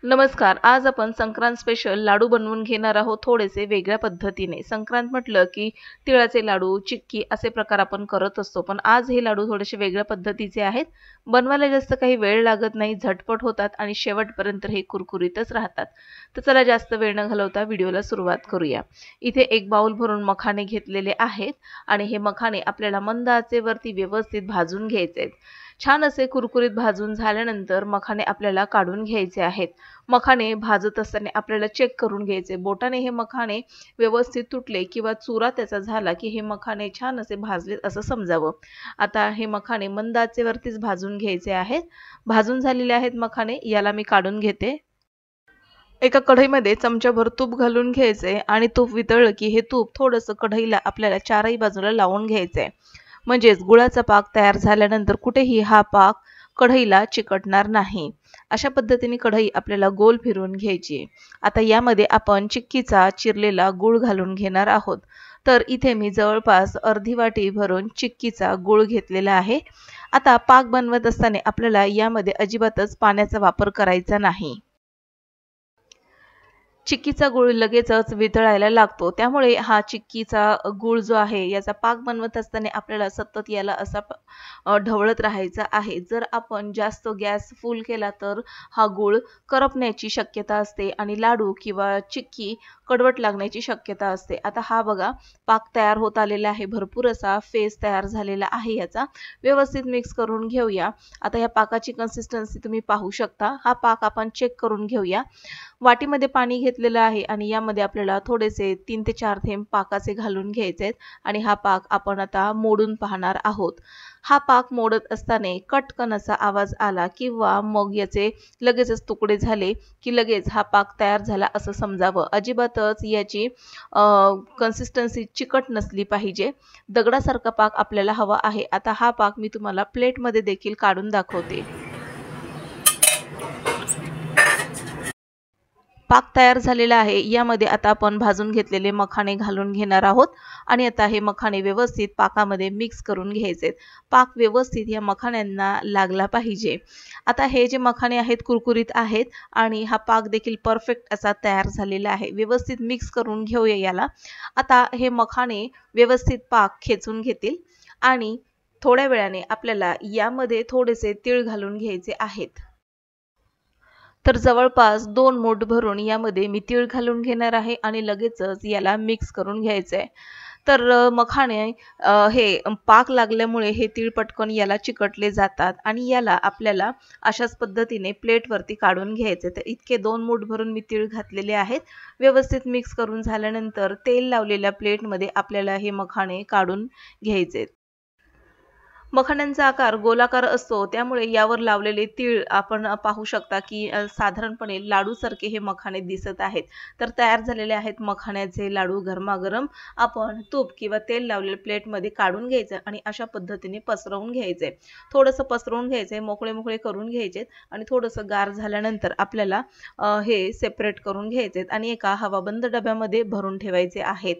नमस्कार. आज आपण संक्रांत स्पेशल लाडू बनवून घेणार आहोत थोडेसे वेगळ्या पद्धतीने. संक्रांत म्हटलं की तिळाचे लाडू, चिक्की असे प्रकार आपण करत असतो. पण आज हे लाडू थोडेसे वेगळ्या पद्धतीचे आहेत. बनवायला जास्त काही वेळ लागत नाही, झटपट होतात आणि शेवटपर्यंत हे कुरकुरीतच राहतात. तर चला जास्त वेळ न घालवता व्हिडिओला सुरुवात करूया. इथे एक बाउल भरून मखाणे घेतलेले आहेत आणि हे मखाणे आपल्याला मंद आचेवरती व्यवस्थित भाजून घ्यायचे आहेत. छान असे कुरकुरीत भाजून झाल्यानंतर मखाणे आपल्याला काढून घ्यायचे आहेत. मखाणे भाजत असताना आपल्याला चेक करून घ्यायचे. बोटाने हे मखाणे व्यवस्थित तुटले किंवा चुरा त्याचा झाला की हे मखाणे छान असे भाजलेत असं समजावं. आता हे मखाणे मंद आचेवरतीच भाजून घ्यायचे आहेत. भाजून झालेले आहेत मखाणे, याला मी काढून घेते. एका कढईमध्ये चमचाभर तूप घालून घ्यायचे आणि तूप वितळलं की हे तूप थोडंसं कढईला आपल्याला चारही बाजूला लावून घ्यायचंय. म्हणजेच गुळाचा पाक तयार झाल्यानंतर कुठेही हा पाक कढईला चिकटणार नाही. अशा पद्धतीने कढई आपल्याला गोल फिरवून घ्यायची. आता यामध्ये आपण चिक्कीचा चिरलेला गूळ घालून घेणार आहोत. तर इथे मी जवळपास अर्धी वाटी भरून चिक्कीचा गूळ घेतलेला आहे. आता पाक बनवत असताना आपल्याला यामध्ये अजिबातच पाण्याचा वापर करायचा नाही. चिक्कीचा गूळ लगेचच वितळायला लागतो. त्यामुळे हा चिक्कीचा गूळ जो आहे याचा पाक बनवत असताना आपल्याला सतत याला असा ढवळत राहायचा आहे. जर आपण जास्त गॅस फुल केला तर हा गूळ करपण्याची शक्यता असते आणि लाडू किंवा चिक्की कडवट लागण्याची शक्यता असते. आता हा बघा पाक तयार होत आलेला आहे. भरपूर असा फेस तयार झालेला आहे याचा. व्यवस्थित मिक्स करून घेऊया. आता या पाकाची कन्सिस्टन्सी तुम्ही पाहू शकता. हा पाक आपण चेक करून घेऊया. वाटीमध्ये पाणी घेतलेलं आहे आणि यामध्ये आपल्याला थोडेसे 3 ते 4 थेंब पाकाचे घालून घ्यायचे आहेत आणि हा पाक आपण आता मोडून पाहणार आहोत. हा पाक मोडत असताना कटकन असा आवाज आला किंवा मग याचे लगेचच तुकडे झाले की लगेच हा पाक तयार झाला असं समजावं. अजिबातच याची कन्सिस्टन्सी चिकट नसली पाहिजे. दगडासारखा पाक आपल्याला हवा आहे. आता हा पाक मी तुम्हाला प्लेटमध्ये देखील काढून दाखवते. पाक तयार झालेला आहे. यामध्ये आता आपण भाजून घेतलेले मखाणे घालून घेणार आहोत आणि आता हे मखाणे व्यवस्थित पाकामध्ये मिक्स करून घ्यायचे. पाक व्यवस्थित या मखाण्यांना लागला पाहिजे. आता हे जे मखाणे आहेत कुरकुरीत आहेत आणि हा पाक देखील परफेक्ट असा तयार झालेला आहे. व्यवस्थित मिक्स करून घेऊया याला. आता हे मखाणे व्यवस्थित पाक खेचून घेतील आणि थोड्या वेळाने आपल्याला यामध्ये थोडेसे तीळ घालून घ्यायचे आहेत. तर जवळपास 2 मूठ भरून यामध्ये मी तीळ घालून घेणार आहे आणि लगेचच याला मिक्स करून घ्यायचं आहे. तर मखाणे हे पाक लागल्यामुळे हे तीळ पटकन याला चिकटले जातात आणि याला आपल्याला अशाच पद्धतीने प्लेटवरती काढून घ्यायचे. तर इतके 2 मूठ भरून मी तीळ घातलेले आहेत. व्यवस्थित मिक्स करून झाल्यानंतर तेल लावलेल्या प्लेटमध्ये आपल्याला हे मखाणे काढून घ्यायचे. मखाण्यांचा आकार गोलाकार असतो त्यामुळे यावर लावलेले तीळ आपण पाहू शकता की साधारणपणे लाडूसारखे हे मखाणे दिसत आहेत. तर तयार झालेले आहेत मखाण्याचे लाडू गरमागरम. आपण तूप किंवा तेल लावलेल्या प्लेटमध्ये काढून घ्यायचं आणि अशा पद्धतीने पसरवून घ्यायचे. थोडंसं पसरवून घ्यायचे, मोकळे मोकळे करून घ्यायचे आणि थोडंसं गार झाल्यानंतर आपल्याला हे सेपरेट करून घ्यायचे आणि एका हवाबंद डब्यामध्ये भरून ठेवायचे आहेत.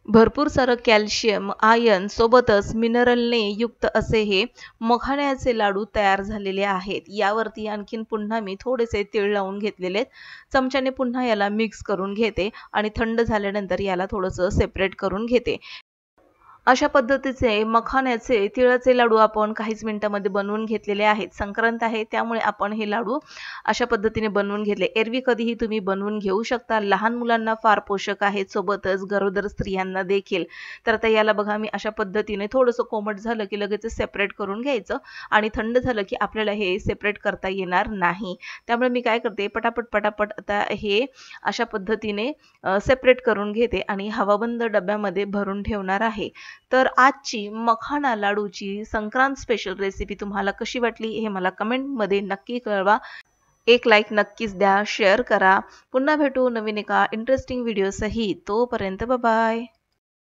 भरपूर सारं कॅल्शियम, आयर्न सोबतच मिनरलने युक्त असे हे मखाण्याचे लाडू तयार झालेले आहेत. यावरती आणखीन पुन्हा मी थोडेसे तीळ लावून घेतलेले आहेत. चमच्याने पुन्हा याला मिक्स करून घेते आणि थंड झाल्यानंतर याला थोडंसं सेपरेट करून घेते. अशा पद्धतीचे मखाण्याचे तिळाचे लाडू आपण काहीच मिनिटांमध्ये बनवून घेतलेले आहेत. संक्रांत आहे त्यामुळे आपण हे लाडू अशा पद्धतीने बनवून घेतले. एरवी कधीही तुम्ही बनवून घेऊ शकता. लहान मुलांना फार पोषक आहेत, सोबतच गरोदर स्त्रियांना देखील. तर आता याला बघा मी अशा पद्धतीने थोडंसं कोमट झालं की लगेच सेपरेट करून घ्यायचं आणि थंड झालं की आपल्याला हे सेपरेट करता येणार नाही. त्यामुळे मी काय करते पटापट आता हे अशा पद्धतीने सेपरेट करून घेते आणि हवाबंद डब्यामध्ये भरून ठेवणार आहे. तर आजची मखाना लाडूची संक्रांत स्पेशल रेसिपी तुम्हाला कशी वाटली हे मला कमेंटमध्ये नक्की कळवा. एक लाईक नक्कीच द्या, शेअर करा. पुन्हा भेटू नवीन एका इंटरेस्टिंग व्हिडिओ सहित. तोपर्यंत बाय.